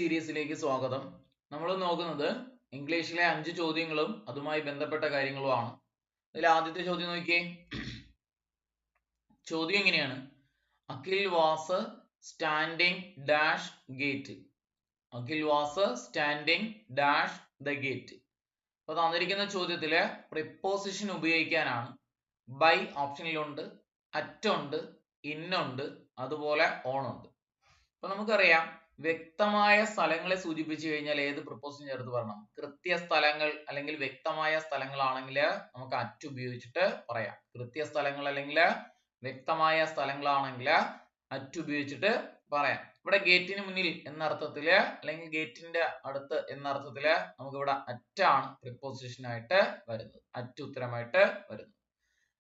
സീരീസിലേക്ക് സ്വാഗതം. നമ്മൾ നോക്കുന്നത് ഇംഗ്ലീഷിലെ 5 ചോദ്യങ്ങളും അതുമായി ബന്ധപ്പെട്ട കാര്യങ്ങളുമാണ്. അതിൽ ആദ്യത്തെ ചോദ്യം നോക്കിയേ. ചോദ്യം എങ്ങനെയാണ്? Akhil was standing dash gate. Akhil was standing dash the gate. അപ്പൊ തന്നിരിക്കുന്ന ചോദ്യത്തില് പ്രിപ്പോസിഷൻ ഉപയോഗിക്കാനാണ്. ബൈ ഓപ്ഷനിലുണ്ട്, അറ്റ് ഉണ്ട്, ഇന്നുണ്ട്, അതുപോലെ ഓൺ ഉണ്ട്. അപ്പൊ നമുക്കറിയാം, വ്യക്തമായ സ്ഥലങ്ങളെ സൂചിപ്പിച്ചു കഴിഞ്ഞാൽ ഏത് പ്രിപ്പോസിഷൻ ചേർത്ത് പറയണം? കൃത്യ സ്ഥലങ്ങൾ അല്ലെങ്കിൽ വ്യക്തമായ സ്ഥലങ്ങളാണെങ്കിൽ നമുക്ക് അറ്റ് ഉപയോഗിച്ചിട്ട് പറയാം. കൃത്യ സ്ഥലങ്ങൾ അല്ലെങ്കിൽ വ്യക്തമായ സ്ഥലങ്ങളാണെങ്കിൽ അറ്റ് ഉപയോഗിച്ചിട്ട് പറയാം. ഇവിടെ ഗേറ്റിന് മുന്നിൽ എന്ന അർത്ഥത്തില് അല്ലെങ്കിൽ ഗേറ്റിന്റെ അടുത്ത് എന്ന അർത്ഥത്തില് നമുക്ക് ഇവിടെ അറ്റാണ് പ്രിപ്പോസിഷൻ ആയിട്ട് വരുന്നത്, അറ്റ് ഉത്തരമായിട്ട് വരുന്നത്.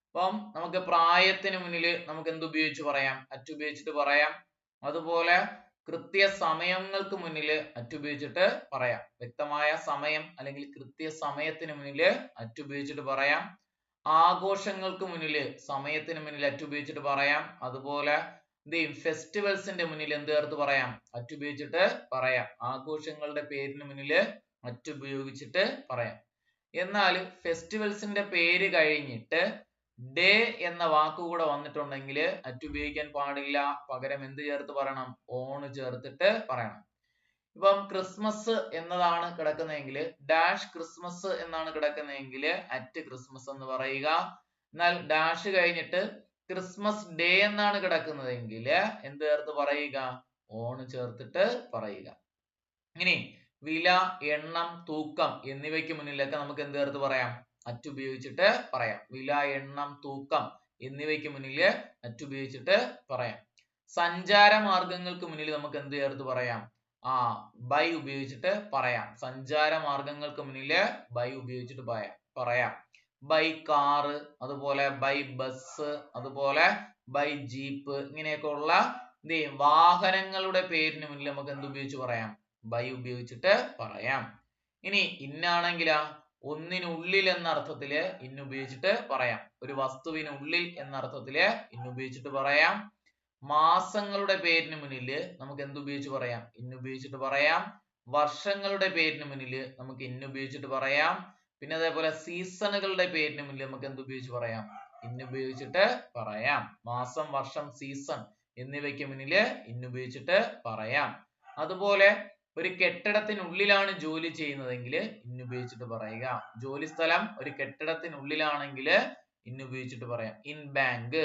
അപ്പം നമുക്ക് പ്രായത്തിന് മുന്നിൽ നമുക്ക് എന്ത് ഉപയോഗിച്ച് പറയാം? അറ്റ് ഉപയോഗിച്ചിട്ട് പറയാം. അതുപോലെ കൃത്യ സമയങ്ങൾക്ക് മുന്നിൽ അറ്റ് ഉപയോഗിച്ചിട്ട് പറയാം. വ്യക്തമായ സമയം അല്ലെങ്കിൽ കൃത്യ സമയത്തിന് മുന്നിൽ അറ്റ് ഉപയോഗിച്ചിട്ട് പറയാം. ആഘോഷങ്ങൾക്ക് മുന്നിൽ സമയത്തിന് മുന്നിൽ അറ്റ് ഉപയോഗിച്ചിട്ട് പറയാം. അതുപോലെ ഫെസ്റ്റിവൽസിന്റെ മുന്നിൽ എന്ത് ചേർത്ത് പറയാം? അറ്റ് ഉപയോഗിച്ചിട്ട് പറയാം. ആഘോഷങ്ങളുടെ പേരിന് മുന്നിൽ അറ്റ് ഉപയോഗിച്ചിട്ട് പറയാം. എന്നാൽ ഫെസ്റ്റിവൽസിന്റെ പേര് കഴിഞ്ഞിട്ട് ഡേ എന്ന വാക്കുകൂടെ വന്നിട്ടുണ്ടെങ്കിൽ അറ്റ് ഉപയോഗിക്കാൻ പാടില്ല. പകരം എന്ത് ചേർത്ത് പറയണം? ഓൺ ചേർത്തിട്ട് പറയണം. ഇപ്പം ക്രിസ്മസ് എന്നതാണ് കിടക്കുന്നതെങ്കിൽ ഡാഷ് ക്രിസ്മസ് എന്നാണ് കിടക്കുന്നതെങ്കിൽ അറ്റ് ക്രിസ്മസ് എന്ന് പറയുക. എന്നാൽ ഡാഷ് കഴിഞ്ഞിട്ട് ക്രിസ്മസ് ഡേ എന്നാണ് കിടക്കുന്നതെങ്കിൽ എന്ത് ചേർത്ത് പറയുക? ഓൺ ചേർത്തിട്ട് പറയുക. ഇനി വില, എണ്ണം, തൂക്കം എന്നിവയ്ക്ക് മുന്നിലൊക്കെ നമുക്ക് എന്ത് ചേർത്ത് പറയാം? അറ്റ് ഉപയോഗിച്ചിട്ട് പറയാം. വില, എണ്ണം, തൂക്കം എന്നിവയ്ക്ക് മുന്നിൽ അറ്റ് ഉപയോഗിച്ചിട്ട് പറയാം. സഞ്ചാര മാർഗങ്ങൾക്ക് മുന്നിൽ നമുക്ക് എന്ത് ചേർത്ത് പറയാം? ബൈ ഉപയോഗിച്ചിട്ട് പറയാം. സഞ്ചാര മാർഗങ്ങൾക്ക് മുന്നിൽ ബൈ ഉപയോഗിച്ചിട്ട് പറയാം. ബൈ കാറ്, അതുപോലെ ബൈ ബസ്, അതുപോലെ ബൈ ജീപ്പ്, ഇങ്ങനെയൊക്കെ ഉള്ള വാഹനങ്ങളുടെ പേരിന് മുന്നിൽ നമുക്ക് എന്ത് ഉപയോഗിച്ച് പറയാം? ബൈ ഉപയോഗിച്ചിട്ട് പറയാം. ഇനി ഇന്നാണെങ്കിലാ ഒന്നിനുള്ളിൽ എന്ന അർത്ഥത്തില് ഇന്ന് ഉപയോഗിച്ചിട്ട് പറയാം. ഒരു വസ്തുവിനുള്ളിൽ എന്ന അർത്ഥത്തില് ഇന്ന് ഉപയോഗിച്ചിട്ട് പറയാം. മാസങ്ങളുടെ പേരിന് മുന്നിൽ നമുക്ക് എന്ത് ഉപയോഗിച്ച് പറയാം? ഇന്ന് ഉപയോഗിച്ചിട്ട് പറയാം. വർഷങ്ങളുടെ പേരിന് മുന്നിൽ നമുക്ക് ഇന്ന് ഉപയോഗിച്ചിട്ട് പറയാം. പിന്നെ അതേപോലെ സീസണുകളുടെ പേരിന് മുന്നിൽ നമുക്ക് എന്ത് ഉപയോഗിച്ച് പറയാം? ഇന്ന് ഉപയോഗിച്ചിട്ട് പറയാം. മാസം, വർഷം, സീസൺ എന്നിവയ്ക്ക് മുന്നിൽ ഇന്ന് ഉപയോഗിച്ചിട്ട് പറയാം. അതുപോലെ ഒരു കെട്ടിടത്തിനുള്ളിലാണ് ജോലി ചെയ്യുന്നതെങ്കിൽ ഇന്ന് ഉപയോഗിച്ചിട്ട് പറയുക. ജോലി സ്ഥലം ഒരു കെട്ടിടത്തിനുള്ളിലാണെങ്കിൽ ഇന്ന് ഉപയോഗിച്ചിട്ട് പറയാം. ഇൻ ബാങ്ക്,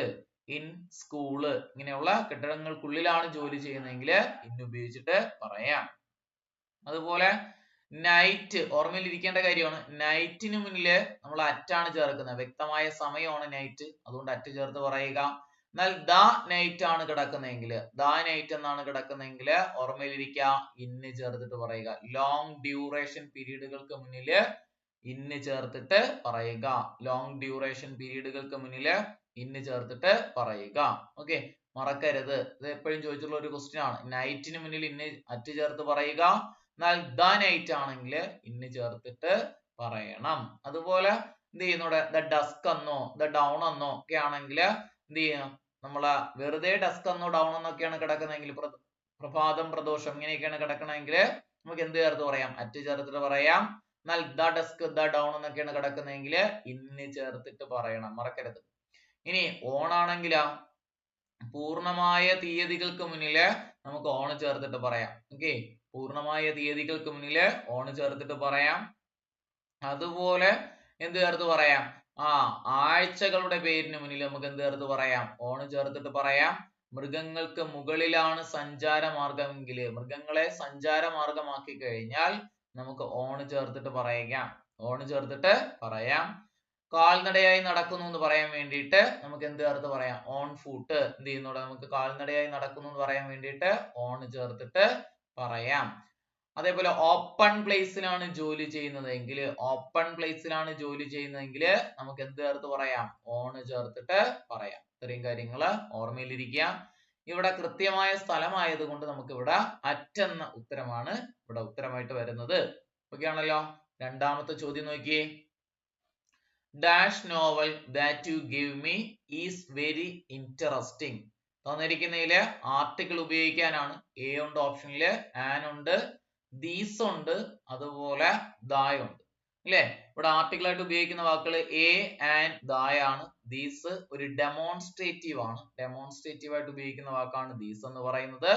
ഇൻ സ്കൂള്, ഇങ്ങനെയുള്ള കെട്ടിടങ്ങൾക്കുള്ളിലാണ് ജോലി ചെയ്യുന്നതെങ്കിൽ ഇന്ന് ഉപയോഗിച്ചിട്ട് പറയാം. അതുപോലെ നൈറ്റ്, ഓർമ്മയിലിരിക്കേണ്ട കാര്യമാണ്. നൈറ്റിന് മുന്നില് നമ്മൾ അറ്റാണ് ചേർക്കുന്നത്. വ്യക്തമായ സമയമാണ് നൈറ്റ്, അതുകൊണ്ട് അറ്റ് ചേർത്ത് പറയുക. എന്നാൽ ദ നൈറ്റ് ആണ് കിടക്കുന്നതെങ്കിൽ, ദ നൈറ്റ് എന്നാണ് കിടക്കുന്നതെങ്കിൽ ഓർമ്മയിലിരിക്കുക, ഇന്ന് ചേർത്തിട്ട് പറയുക. ലോങ് ഡ്യൂറേഷൻ പീരീഡുകൾക്ക് മുന്നിൽ ഇന്ന് ചേർത്തിട്ട് പറയുക. ലോങ് ഡ്യൂറേഷൻ പീരീഡുകൾക്ക് മുന്നിൽ ഇന്ന് ചേർത്തിട്ട് പറയുക. ഓക്കെ, മറക്കരുത്. ഇത് എപ്പോഴും ചോദിച്ചിട്ടുള്ള ഒരു ക്വസ്റ്റ്യൻ ആണ്. നൈറ്റിന് മുന്നിൽ ഇന്ന് അറ്റ് ചേർത്ത് പറയുക. എന്നാൽ ദ നൈറ്റ് ആണെങ്കിൽ ഇന്ന് ചേർത്തിട്ട് പറയണം. അതുപോലെ എന്ത് ചെയ്യുന്നൂടെ? ദ ഡസ്ക് എന്നോ ദ ഡൗൺ എന്നോ ഒക്കെ ആണെങ്കിൽ എന്ത് ചെയ്യണം? നമ്മളെ വെറുതെ ഡസ്ക് എന്നോ ഡൗൺ എന്നൊക്കെയാണ് കിടക്കുന്നതെങ്കിൽ, പ്രഭാതം, പ്രദോഷം ഇങ്ങനെയൊക്കെയാണ് കിടക്കണമെങ്കിൽ നമുക്ക് എന്ത് ചേർത്ത് പറയാം? അറ്റ് ചേർത്തിട്ട് പറയാം. എന്നാൽ ദ ഡസ്ക്, ദ ഡൗൺ എന്നൊക്കെയാണ് കിടക്കുന്നതെങ്കിൽ ഇന്ന് ചേർത്തിട്ട് പറയണം, മറക്കരുത്. ഇനി ഓൺ ആണെങ്കിലാ പൂർണ്ണമായ തീയതികൾക്ക് മുന്നില് നമുക്ക് ഓൺ ചേർത്തിട്ട് പറയാം. ഓക്കെ, പൂർണ്ണമായ തീയതികൾക്ക് മുന്നില് ഓൺ ചേർത്തിട്ട് പറയാം. അതുപോലെ എന്ത് ചേർത്ത് പറയാം? ആഴ്ചകളുടെ പേരിന് മുന്നിൽ നമുക്ക് എന്ത് ചേർത്ത് പറയാം? ഓൺ ചേർത്തിട്ട് പറയാം. മൃഗങ്ങൾക്ക് മുകളിലാണ് സഞ്ചാര മാർഗമെങ്കിൽ, മൃഗങ്ങളെ സഞ്ചാര മാർഗമാക്കി കഴിഞ്ഞാൽ നമുക്ക് ഓൺ ചേർത്തിട്ട് പറയാം. ഓൺ ചേർത്തിട്ട് പറയാം. കാൽനടയായി നടക്കുന്നു എന്ന് പറയാൻ വേണ്ടിയിട്ട് നമുക്ക് എന്ത് ചേർത്ത് പറയാം? On foot. എന്ത് ചെയ്യുന്നൂടെ? നമുക്ക് കാൽനടയായി നടക്കുന്നു എന്ന് പറയാൻ വേണ്ടിയിട്ട് ഓൺ ചേർത്തിട്ട് പറയാം. അതേപോലെ ഓപ്പൺ പ്ലേസിലാണ് ജോലി ചെയ്യുന്നതെങ്കിൽ, ഓപ്പൺ പ്ലേസിലാണ് ജോലി ചെയ്യുന്നതെങ്കിൽ നമുക്ക് എന്ത് ചേർത്ത് പറയാം? ഓൺ ചേർത്തിട്ട് പറയാം. ഇത്രയും കാര്യങ്ങൾ ഓർമ്മയിലിരിക്കുക. ഇവിടെ കൃത്യമായ സ്ഥലമായതുകൊണ്ട് നമുക്ക് ഇവിടെ അറ്റ് എന്ന ഉത്തരമാണ് ഇവിടെ ഉത്തരമായിട്ട് വരുന്നത്. ഓക്കെ ആണല്ലോ. രണ്ടാമത്തെ ചോദ്യം നോക്കിയേ. Dash novel that you give me is very interesting. തന്നിരിക്കുന്നതില് ആർട്ടിക്കിൾ ഉപയോഗിക്കാനാണ്. എ ഉണ്ട് ഓപ്ഷനില്, ആൻ ഉണ്ട്, these ഉണ്ട്, അതുപോലെ ദായുണ്ട് അല്ലേ? ഇവിടെ ആർട്ടിക്കിൾ ആയിട്ട് ഉപയോഗിക്കുന്ന വാക്കുകൾ എ ആൻഡ് ദായാണ്. these ഒരു ഡെമോൺസ്ട്രേറ്റീവ് ആണ്. ഡെമോൺസ്ട്രേറ്റീവ് ആയിട്ട് ഉപയോഗിക്കുന്ന വാക്കാണ് these എന്ന് പറയുന്നത്.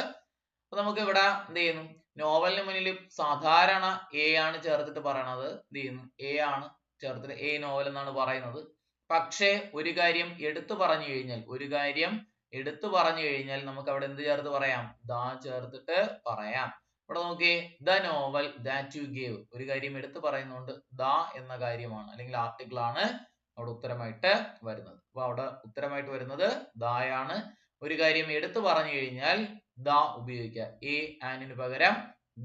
അപ്പൊ നമുക്ക് ഇവിടെ എന്ത് ചെയ്യുന്നു, നോവലിന് മുന്നിൽ സാധാരണ എ ആണ് ചേർത്തിട്ട് പറയണത്. എന്ത് ചെയ്യുന്നു, എ ആണ് ചേർത്തിട്ട് എ നോവൽ എന്നാണ് പറയുന്നത്. പക്ഷേ ഒരു കാര്യം എടുത്തു പറഞ്ഞു കഴിഞ്ഞാൽ നമുക്ക് അവിടെ എന്ത് ചേർത്ത് പറയാം, ദാ ചേർത്തിട്ട് പറയാം. ഇവിടെ നോക്കിയേ, the novel that U gave, ഒരു കാര്യം എടുത്തു പറയുന്നതുകൊണ്ട് ദ എന്ന കാര്യമാണ് അല്ലെങ്കിൽ ആർട്ടിക്കിൾ ആണ് അവിടെ ഉത്തരമായിട്ട് വരുന്നത്. അപ്പൊ അവിടെ ഉത്തരമായിട്ട് വരുന്നത് ദായാണ്. ഒരു കാര്യം എടുത്തു പറഞ്ഞു കഴിഞ്ഞാൽ ദ ഉപയോഗിക്കുക, എ ആനിന് പകരം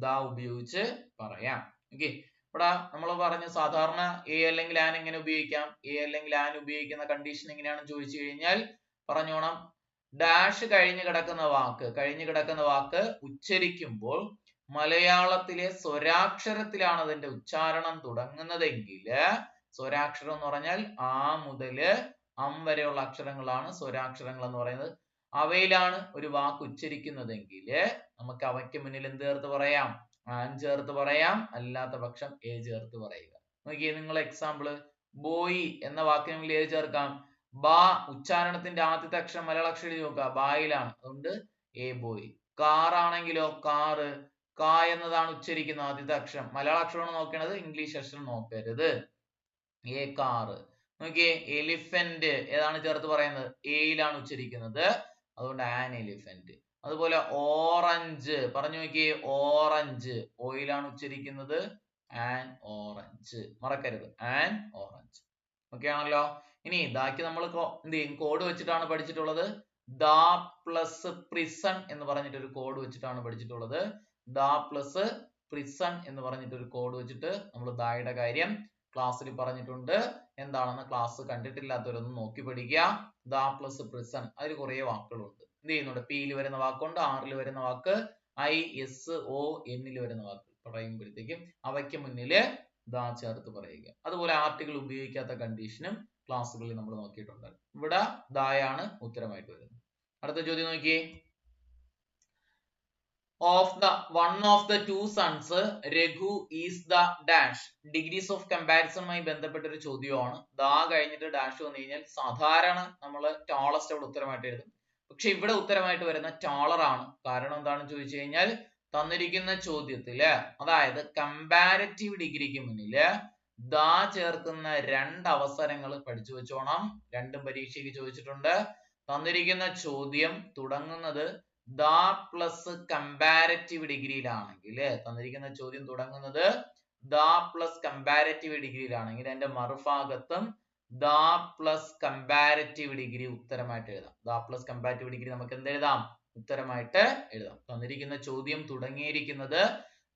ദ ഉപയോഗിച്ച് പറയാം. ഓക്കെ, ഇവിടെ നമ്മൾ പറഞ്ഞ സാധാരണ എ അല്ലെങ്കിൽ ആൻ എങ്ങനെ ഉപയോഗിക്കാം, എ അല്ലെങ്കിൽ ആൻ ഉപയോഗിക്കുന്ന കണ്ടീഷൻ എങ്ങനെയാണെന്ന് ചോദിച്ചു കഴിഞ്ഞാൽ പറഞ്ഞോണം, ഡാഷ് കഴിഞ്ഞു കിടക്കുന്ന വാക്ക് ഉച്ചരിക്കുമ്പോൾ മലയാളത്തിലെ സ്വരാക്ഷരത്തിലാണ് അതിന്റെ ഉച്ചാരണം തുടങ്ങുന്നതെങ്കിൽ, സ്വരാക്ഷരം എന്ന് പറഞ്ഞാൽ ആ മുതല് അം വരെയുള്ള അക്ഷരങ്ങളാണ് സ്വരാക്ഷരങ്ങൾ എന്ന് പറയുന്നത്. അവയിലാണ് ഒരു വാക്ക് ഉച്ചരിക്കുന്നതെങ്കിൽ നമുക്ക് അവയ്ക്ക് മുന്നിൽ എന്ത് ചേർത്ത് പറയാം, ആൻ ചേർത്ത് പറയാം, അല്ലാത്ത പക്ഷം എ ചേർത്ത് പറയുക. നോക്കിയേ, നിങ്ങൾ എക്സാമ്പിള്, ബോയ് എന്ന വാക്കിന് മുന്നിൽ ഏത് ചേർക്കാം, ബാ, ഉച്ചാരണത്തിന്റെ ആദ്യത്തെ അക്ഷരം മലയാള അക്ഷരം എഴുതി നോക്കുക, ബായിലാണ്, അതുകൊണ്ട് എ ബോയ്. കാർ ആണെങ്കിലോ കാറ്, കാ എന്നതാണ് ഉച്ചരിക്കുന്ന ആദ്യത്തെ അക്ഷരം, മലയാള അക്ഷരമാണ് നോക്കേണ്ടത്, ഇംഗ്ലീഷ് അക്ഷരം നോക്കരുത്, എ കാറ്. നോക്കിയേ, എലിഫന്റ് ഏതാണ് ചേർത്ത് പറയുന്നത്, എയിലാണ് ഉച്ചരിക്കുന്നത്, അതുകൊണ്ട് ആൻ എലിഫന്റ്. അതുപോലെ ഓറഞ്ച് പറഞ്ഞു നോക്കിയേ, ഓറഞ്ച് ഓയിലാണ് ഉച്ചരിക്കുന്നത്, ആൻ ഓറഞ്ച്, മറക്കരുത്, ആൻ ഓറഞ്ച്. ഓക്കെ ആണല്ലോ. ഇനി ഇതാക്കി നമ്മൾ എന്ത് ചെയ്യും, കോഡ് വെച്ചിട്ടാണ് പഠിച്ചിട്ടുള്ളത്. ദ പ്ലസ് പ്രിസൺ എന്ന് പറഞ്ഞിട്ട് ഒരു കോഡ് വെച്ചിട്ടാണ് പഠിച്ചിട്ടുള്ളത്. ദ പ്ലസ് പ്രിസൺ എന്ന് പറഞ്ഞിട്ട് ഒരു കോഡ് വെച്ചിട്ട് നമ്മൾ ദായുടെ കാര്യം ക്ലാസ്സിൽ പറഞ്ഞിട്ടുണ്ട്. എന്താണെന്ന് ക്ലാസ് കണ്ടിട്ടില്ലാത്തവരൊന്ന് നോക്കി പഠിക്കുക. ദ പ്ലസ് പ്രിസൺ, അതിൽ കുറെ വാക്കുകളുണ്ട്. എന്ത് ചെയ്യുന്നുണ്ട്, പിയിൽ വരുന്ന വാക്കുണ്ട്, ആറിൽ വരുന്ന വാക്ക്, ഐ എസ് ഒ എന്നിൽ വരുന്ന വാക്ക് പറയുമ്പോഴത്തേക്കും അവയ്ക്ക് മുന്നില് ദാ ചേർത്ത് പറയുക. അതുപോലെ ആർട്ടിക്കിൾ ഉപയോഗിക്കാത്ത കണ്ടീഷനും ക്ലാസ്സുകളിൽ നമ്മൾ നോക്കിയിട്ടുണ്ട്. ഇവിടെ ദായാണ് ഉത്തരമായിട്ട് വരുന്നത്. അടുത്ത ചോദ്യം നോക്കിയേ, one of the two sons Raghu is the dash. Degrees of കമ്പാരിസണുമായി ബന്ധപ്പെട്ട ഒരു ചോദ്യമാണ്. ദാ കഴിഞ്ഞിട്ട് ഡാഷ് വന്നു കഴിഞ്ഞാൽ സാധാരണ നമ്മൾ ടാളസ്റ്റ് അവിടെ ഉത്തരമായിട്ട് എഴുതും. പക്ഷെ ഇവിടെ ഉത്തരമായിട്ട് വരുന്ന ടാളർ ആണ്. കാരണം എന്താണെന്ന് ചോദിച്ചു കഴിഞ്ഞാൽ തന്നിരിക്കുന്ന ചോദ്യത്തില്, അതായത് കമ്പാരറ്റീവ് ഡിഗ്രിക്ക് മുന്നില് ദാ ചേർക്കുന്ന രണ്ട് അവസരങ്ങൾ പഠിച്ചു വെച്ചോണം. രണ്ടും പരീക്ഷയ്ക്ക് ചോദിച്ചിട്ടുണ്ട്. തന്നിരിക്കുന്ന ചോദ്യം തുടങ്ങുന്നത് ദ പ്ലസ് കമ്പാരറ്റീവ് ഡിഗ്രിയിലാണെങ്കിൽ, തന്നിരിക്കുന്ന ചോദ്യം തുടങ്ങുന്നത് ദ പ്ലസ് കമ്പാരറ്റീവ് ഡിഗ്രിയിലാണെങ്കിൽ എന്റെ മറുഭാഗത്തും ദ പ്ലസ് കമ്പാരറ്റീവ് ഡിഗ്രി ഉത്തരമായിട്ട് എഴുതാം. ദ പ്ലസ് കമ്പാരറ്റീവ് ഡിഗ്രി നമുക്ക് എന്ത് എഴുതാം, ഉത്തരമായിട്ട് എഴുതാം. തന്നിരിക്കുന്ന ചോദ്യം തുടങ്ങിയിരിക്കുന്നത്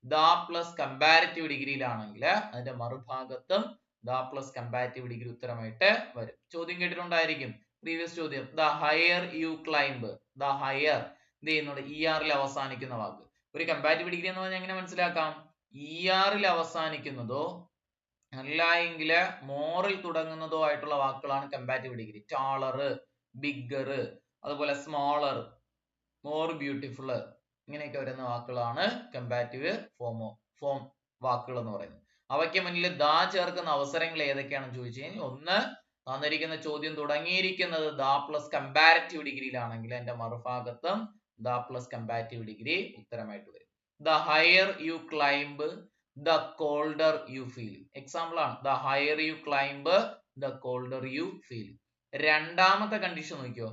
ദ പ്ലസ് കമ്പാരറ്റീവ് ഡിഗ്രിയിലാണെങ്കിൽ അതിന്റെ മറുഭാഗത്തും ദ പ്ലസ് കമ്പാരറ്റീവ് ഡിഗ്രി ഉത്തരമായിട്ട് വരും. ചോദ്യം കേട്ടിട്ടുണ്ടായിരിക്കും, പ്രീവിയസ് ചോദ്യം, the higher you climb. The higher എന്ത് ചെയ്യുന്നുണ്ട്, ഇ ആറിൽ അവസാനിക്കുന്ന വാക്ക്. ഒരു കമ്പാരറ്റീവ് ഡിഗ്രി എന്ന് പറഞ്ഞാൽ എങ്ങനെ മനസ്സിലാക്കാം, ഇ ആറിൽ അവസാനിക്കുന്നതോ അല്ല എങ്കിൽ മോറിൽ തുടങ്ങുന്നതോ ആയിട്ടുള്ള വാക്കുകളാണ് കമ്പാരറ്റീവ് ഡിഗ്രി. ടാളർ, ബിഗ്ഗർ, അതുപോലെ സ്മോളർ, മോർ ബ്യൂട്ടിഫുൾ, ഇങ്ങനെയൊക്കെ വരുന്ന വാക്കുകളാണ് കമ്പാരറ്റീവ് ഫോം വാക്കുകൾ എന്ന് പറയുന്നത്. അവയ്ക്ക് മുന്നിൽ ദാ ചേർക്കുന്ന അവസരങ്ങൾ ഏതൊക്കെയാണെന്ന് ചോദിച്ചു കഴിഞ്ഞാൽ, ഒന്ന്, തന്നിരിക്കുന്ന ചോദ്യം തുടങ്ങിയിരിക്കുന്നത് ദ പ്ലസ് കമ്പാരറ്റീവ് ഡിഗ്രിയിലാണെങ്കിൽ എന്റെ മറുഭാഗത്തും ദ പ്ലസ് കമ്പാരറ്റീവ് ഡിഗ്രി ഉത്തരമായിട്ട് വരും. The higher you climb the colder you feel. Example ആണ്, the higher you climb the colder you feel. രണ്ടാമത്തെ കണ്ടീഷൻ നോക്കിയോ,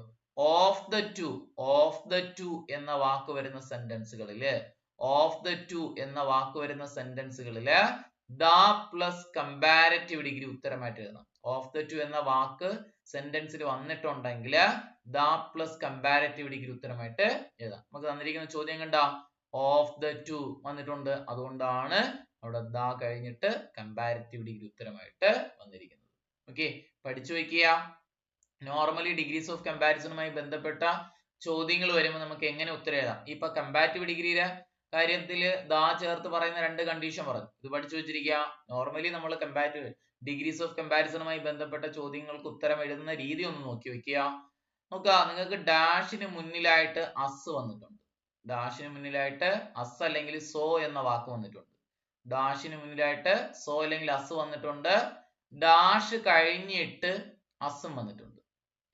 ഓഫ് ദ ടു എന്ന വാക്ക് വരുന്ന സെന്റൻസുകളില്, ദ പ്ലസ് കമ്പാരറ്റീവ് ഡിഗ്രി ഉത്തരമായിട്ട് എഴുതണം. ഓഫ് ദ ടു എന്ന വാക്ക് സെന്റൻസിൽ വന്നിട്ടുണ്ടെങ്കിൽ ദ പ്ലസ് കമ്പാരറ്റീവ് ഡിഗ്രി ഉത്തരമായിട്ട് എഴുതാം. നമുക്ക് തന്നിരിക്കുന്ന ചോദ്യം കണ്ട ഓഫ് ദ ടു വന്നിട്ടുണ്ട്, അതുകൊണ്ടാണ് അവിടെ ദ കഴിഞ്ഞിട്ട് കമ്പാരറ്റീവ് ഡിഗ്രി ഉത്തരമായിട്ട് വന്നിരിക്കുന്നത്. ഓക്കെ, പഠിച്ചു വെക്കുക. നോർമലി ഡിഗ്രീസ് ഓഫ് കമ്പാരിസണുമായി ബന്ധപ്പെട്ട ചോദ്യങ്ങൾ വരുമ്പോൾ നമുക്ക് എങ്ങനെ ഉത്തരം എഴുതാം. ഇപ്പൊ കമ്പാരറ്റീവ് ഡിഗ്രിയിലെ കാര്യത്തില് ദാ ചേർത്ത് പറയുന്ന രണ്ട് കണ്ടീഷൻ പറഞ്ഞു, ഇത് പഠിച്ചു വെച്ചിരിക്കുക. നോർമലി നമ്മൾ കമ്പാരറ്റീവ് ഡിഗ്രീസ് ഓഫ് കമ്പാരിസണുമായി ബന്ധപ്പെട്ട ചോദ്യങ്ങൾക്ക് ഉത്തരം എഴുതുന്ന രീതി ഒന്ന് നോക്കി വെക്കുക. നോക്കുക, നിങ്ങൾക്ക് ഡാഷിന് മുന്നിലായിട്ട് അസ് വന്നിട്ടുണ്ട്. ഡാഷിന് മുന്നിലായിട്ട് അസ് അല്ലെങ്കിൽ സോ എന്ന വാക്ക് വന്നിട്ടുണ്ട്. ഡാഷിന് മുന്നിലായിട്ട് സോ അല്ലെങ്കിൽ അസ് വന്നിട്ടുണ്ട്. ഡാഷ് കഴിഞ്ഞിട്ട് അസും വന്നിട്ടുണ്ട്.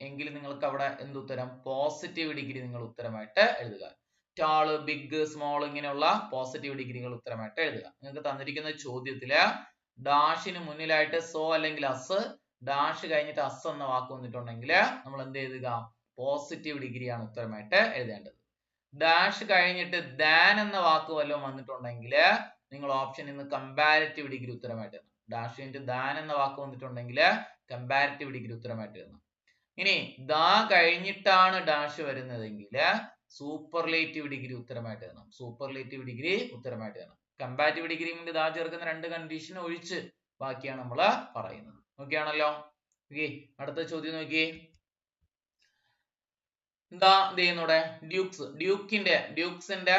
എങ്കിൽ നിങ്ങൾക്ക് അവിടെ എന്തുത്തരം? പോസിറ്റീവ് ഡിഗ്രി നിങ്ങൾ ഉത്തരമായിട്ട് എഴുതുക. ടാള്, ബിഗ്, സ്മോൾ ഇങ്ങനെയുള്ള പോസിറ്റീവ് ഡിഗ്രികൾ ഉത്തരമായിട്ട് എഴുതുക. നിങ്ങൾക്ക് തന്നിരിക്കുന്ന ചോദ്യത്തില് ഡാഷിന് മുന്നിലായിട്ട് സോ അല്ലെങ്കിൽ അസ്, ഡാഷ് കഴിഞ്ഞിട്ട് അസ് എന്ന വാക്ക് വന്നിട്ടുണ്ടെങ്കിൽ നമ്മൾ എന്ത് എഴുതുക? പോസിറ്റീവ് ഡിഗ്രിയാണ് ഉത്തരമായിട്ട് എഴുതേണ്ടത്. ഡാഷ് കഴിഞ്ഞിട്ട് ദാൻ എന്ന വാക്ക് വല്ലതും വന്നിട്ടുണ്ടെങ്കിൽ നിങ്ങൾ ഓപ്ഷനിൽ നിന്ന് കമ്പാരിറ്റീവ് ഡിഗ്രി ഉത്തരമായിട്ട് എഴുതണം. ഡാഷ് കഴിഞ്ഞിട്ട് ദാൻ എന്ന വാക്ക് വന്നിട്ടുണ്ടെങ്കിൽ കമ്പാരിറ്റീവ് ഡിഗ്രി ഉത്തരമായിട്ട് എഴുതണം. ഇനി ദാ കഴിഞ്ഞിട്ടാണ് ഡാഷ് വരുന്നതെങ്കിൽ സൂപ്പർലേറ്റീവ് ഡിഗ്രി ഉത്തരമായിട്ട് എഴുതണം. സൂപ്പർലേറ്റീവ് ഡിഗ്രി ഉത്തരമായിട്ട് എഴുതണം. കമ്പാരിറ്റീവ് ഡിഗ്രി കൊണ്ട് ദാ ചേർക്കുന്ന രണ്ട് കണ്ടീഷൻ ഒഴിച്ച് ബാക്കിയാണ് നമ്മൾ പറയുന്നത്. ഓക്കെ ആണല്ലോ? ഓക്കെ, അടുത്ത ചോദ്യം നോക്കിയേ. എന്താ ചെയ്യുന്നൂടെ? ഡ്യൂക്സിന്റെ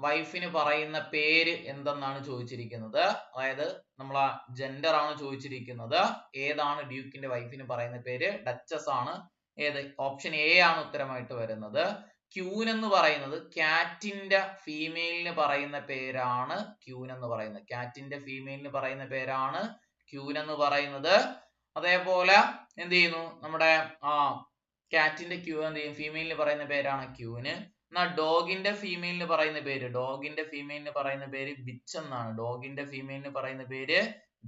വൈഫിന് പറയുന്ന പേര് എന്തെന്നാണ് ചോദിച്ചിരിക്കുന്നത്. അതായത് നമ്മൾ ആ ജെൻഡർ ആണ് ചോദിച്ചിരിക്കുന്നത്. ഏതാണ് ഡ്യൂക്കിന്റെ വൈഫിന് പറയുന്ന പേര്? ഡച്ചസ് ആണ്. ഏത്? ഓപ്ഷൻ എ ആണ് ഉത്തരമായിട്ട് വരുന്നത്. ക്യൂൻ എന്ന് പറയുന്നത് കാറ്റിന്റെ ഫീമെയിലിന് പറയുന്ന പേരാണ് ക്യൂൻ എന്ന് പറയുന്നത്. കാറ്റിന്റെ ഫീമെയിലിന് പറയുന്ന പേരാണ് ക്യൂൻ എന്ന് പറയുന്നത്. അതേപോലെ എന്ത് ചെയ്യുന്നു? നമ്മുടെ കാറ്റിന്റെ ക്യൂ എന്ത് ചെയ്യും? ഫീമെയിലിന് പറയുന്ന പേരാണ് ക്യൂന്. എന്നാ ഡോഗിന്റെ ഫീമെയിലിന് പറയുന്ന പേര് ബിച്ച് എന്നാണ്. ഡോഗിന്റെ ഫീമെയിലിന് പറയുന്ന പേര്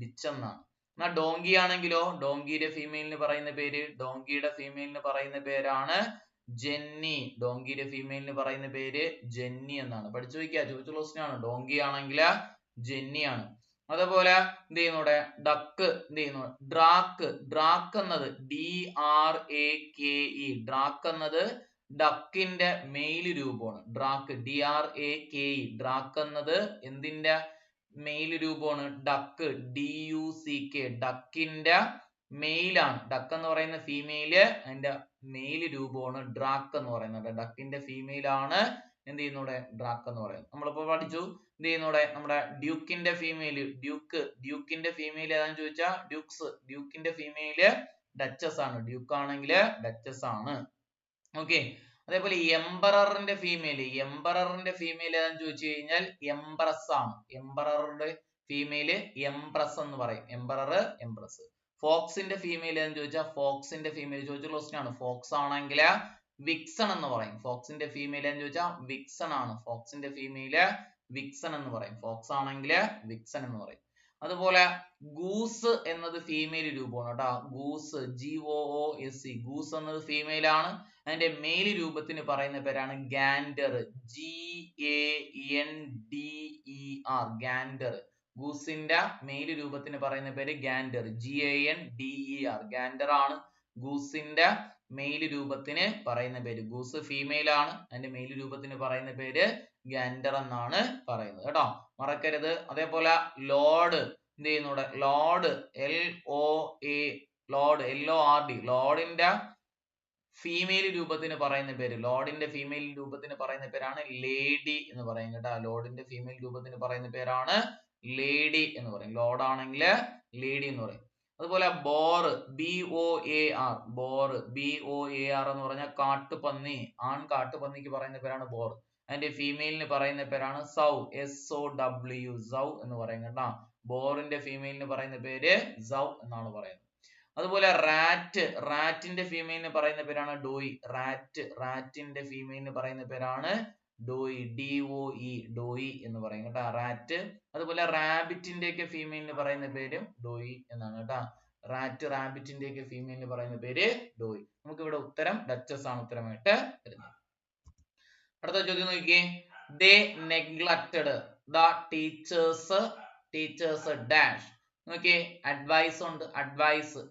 ബിച്ച് എന്നാണ്. എന്നാ ഡോങ്കി ആണെങ്കിലോ? ഡോങ്കിയുടെ ഫീമെയിലിന് പറയുന്ന പേരാണ് ജെന്നി. ഡോങ്കിയുടെ ഫീമെയിലിന് പറയുന്ന പേര് ജെന്നി എന്നാണ്. പഠിച്ചു വയ്ക്കുക, ചോദിച്ചുള്ള ക്വസ്റ്റ്യൻ ആണ്. ഡോങ്കി ആണെങ്കിൽ ജെന്നി ആണ്. അതേപോലെ എന്ത് ചെയ്യുന്നൂടെ? ഡക്ക് എന്ത് ചെയ്യുന്നു? ഡ്രാക്ക് എന്നത് DRAKE. ഡ്രാക്ക് എന്നത് ഡക്കിന്റെ മെയിൽ രൂപമാണ്. Drake DRAKE. ഡ്രാക്ക് എന്നത് എന്തിന്റെ മെയിൽ രൂപമാണ്? Duck DUCK. ഡക്കിന്റെ മെയിലാണ്. ഡക്ക് എന്ന് പറയുന്ന ഫീമെയില്, അതിന്റെ മെയിൽ രൂപമാണ് ഡ്രാക്ക് എന്ന് പറയുന്നത്. ഡക്കിന്റെ ഫീമെയിൽ ആണ് എന്ത് ചെയ്യുന്നൂടെ? ഡ്രാക്ക് എന്ന് പറയുന്നത്. നമ്മളിപ്പോ പഠിച്ചു എന്ത് ചെയ്യുന്നൂടെ? നമ്മുടെ ഡ്യൂക്കിന്റെ ഫീമെയിൽ ഏതാന്ന് ചോദിച്ചാൽ ഡ്യൂക്കിന്റെ ഫീമെയില് ഡച്ചസ് ആണ്. ഡ്യൂക്ക് ആണെങ്കിൽ ഡച്ചസ് ആണ്. ഓക്കെ, അതേപോലെ എംപററിന്റെ ഫീമെയിൽ ഏതാന്ന് ചോദിച്ചു കഴിഞ്ഞാൽ എംപ്രസ് ആണ്. എംപററുടെ ഫീമെയിൽ എംപ്രസ് എന്ന് പറയും. എംപ്രസ്. ഫോക്സിന്റെ ഫീമെയിൽ ഏതാന്ന് ചോദിച്ചാൽ ഫോക്സിന്റെ ഫീമെയിൽ ചോദിച്ച ക്വസ്റ്റ്യൻ ആണ്. ഫോക്സ് ആണെങ്കിൽ വിക്സൺ എന്ന് പറയും. ഫോക്സിന്റെ ഫീമെയിൽ എന്ന് ചോദിച്ചാൽ വിക്സൺ ആണ്. ഫോക്സിന്റെ ഫീമെയില് വിക്സൺ എന്ന് പറയും. ഫോക്സ് ആണെങ്കിൽ വിക്സൺ എന്ന് പറയും. അതുപോലെ ഗൂസ് എന്നത് ഫീമെയിൽ രൂപമാണ് കേട്ടോ. Goose GOOSE. ഗൂസ് എന്നത് ഫീമെയിൽ ആണ്. അതിന്റെ മെയിൽ രൂപത്തിന് പറയുന്ന പേരാണ് ഗാൻഡർ. GANDER. ഗാൻഡർ. ഗൂസിന്റെ മെയിൽ രൂപത്തിന് പറയുന്ന പേര് ഗാൻഡർ. GANDER. ഗാൻഡർ ആണ് ഗൂസിന്റെ മെയിൽ രൂപത്തിന് പറയുന്ന പേര്. ഗൂസ് ഫീമെയിൽ ആണ്. അതിന്റെ മെയിൽ രൂപത്തിന് പറയുന്ന പേര് ഗാൻഡർ എന്നാണ് പറയുന്നത് കേട്ടോ, മറക്കരുത്. അതേപോലെ ലോഡ് എന്ത് ചെയ്യുന്നൂടെ? Lord LORD. ലോഡിന്റെ ഫീമെയിൽ രൂപത്തിന് പറയുന്ന പേരാണ് ലേഡി എന്ന് പറയും കേട്ടോ. ലോഡിന്റെ ഫീമെയിൽ രൂപത്തിന് പറയുന്ന പേരാണ് ലേഡി എന്ന് പറയും. ലോഡ് ആണെങ്കിൽ ലേഡി എന്ന് പറയും. അതുപോലെ ബോർ BOAR എന്ന് പറഞ്ഞാൽ കാട്ടുപന്നി. കാട്ടുപന്നിക്ക് പറയുന്ന പേരാണ് ബോർ. അതിന്റെ ഫീമെയിലിന് പറയുന്ന പേരാണ് സൗ. SOW. സൗ എന്ന് പറയും കേട്ടോ. ബോറിന്റെ ഫീമെയിലിന് പറയുന്ന പേര് സൗ എന്നാണ് പറയുന്നത്. അതുപോലെ റാറ്റിന്റെ ഫീമെയിലിന് പറയുന്ന പേരാണ് ഡോയി. റാറ്റിന്റെ ഫീമെയിലിന് പറയുന്ന പേരാണ് ഡോയി. DOE. ഡോയി എന്ന് പറയും കേട്ടോ, റാറ്റ്. അതുപോലെ റാബിറ്റിന്റെ ഒക്കെ ഫീമെയിലിന് പറയുന്ന പേരും ഡോയി എന്നാണ് കേട്ടോ. റാബിറ്റിന്റെ ഒക്കെ ഫീമെയിലിന് പറയുന്ന പേര് ഡോയി. നമുക്ക് ഇവിടെ ഉത്തരം ഡച്ചസ് ആണ് ഉത്തരമായിട്ട് വരുന്നത്. അടുത്ത ചോദ്യം നോക്കിയേ. They neglected the teachers dash. നോക്കിയേ, അഡ്വൈസ് ഉണ്ട്.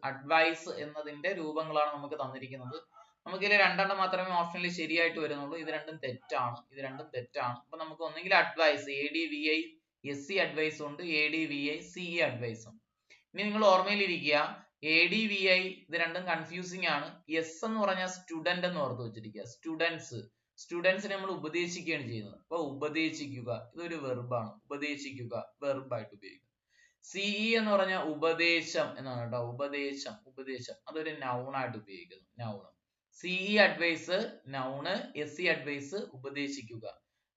അഡ്വൈസ് എന്നതിന്റെ രൂപങ്ങളാണ് നമുക്ക് തന്നിരിക്കുന്നത്. നമുക്ക് ഇതിൽ രണ്ടെണ്ണം മാത്രമേ ഓപ്ഷനിൽ ശരിയായിട്ട് വരുന്നുള്ളൂ. ഇത് രണ്ടും തെറ്റാണ്. അപ്പൊ നമുക്ക് ഒന്നെങ്കിൽ അഡ്വൈസ് ADVI SE അഡ്വൈസ് ഉണ്ട്, ADVI CE അഡ്വൈസ് ഉണ്ട്. ഇനി നിങ്ങൾ ഓർമ്മയിലിരിക്കുക, ADVI ഇത് രണ്ടും കൺഫ്യൂസിങ് ആണ്. S എന്ന് പറഞ്ഞാൽ സ്റ്റുഡന്റ് എന്ന് ഓർത്ത് വെച്ചിരിക്കുക. സ്റ്റുഡൻസിനെ നമ്മൾ ഉപദേശിക്കുകയാണ് ചെയ്യുന്നത്. അപ്പൊ ഉപദേശിക്കുക ഇതൊരു വെർബാണ്. ഉപദേശിക്കുക വെർബായിട്ട് ഉപയോഗിക്കുക. CE എന്ന് പറഞ്ഞാൽ ഉപദേശം എന്നാണ് കേട്ടോ. ഉപദേശം അതൊരു നൗൺ ആയിട്ട് ഉപയോഗിക്കുന്നു. Noun. CE advice noun, SE advice ഉപദേശിക്കുക.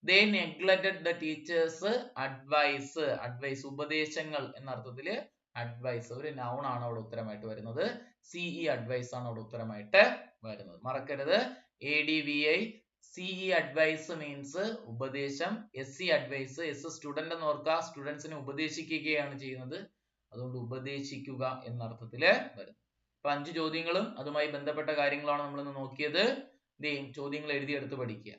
They neglected the teachers advice. Advice ഉപദേശങ്ങൾ എന്ന അർത്ഥത്തില് advice ഒരു noun ആണ് അവിടെ ഉത്തരമായിട്ട് വരുന്നത്. CE advice ആണ് അവിടെ ഉത്തരമായിട്ട് വരുന്നത്. മറക്കരുത് ADVI CE advice means ഉപദേശം, SE advice S student എന്ന് ഓർക്കുക, സ്റ്റുഡൻസിനെ ഉപദേശിക്കുകയാണ് ചെയ്യുന്നത്, അതുകൊണ്ട് ഉപദേശിക്കുക എന്ന അർത്ഥത്തില് വരും. അപ്പൊ 5 ചോദ്യങ്ങളും അതുമായി ബന്ധപ്പെട്ട കാര്യങ്ങളാണ് നമ്മൾ ഇന്ന് നോക്കിയത്. ചോദ്യങ്ങൾ എഴുതിയെടുത്ത് പഠിക്കുക.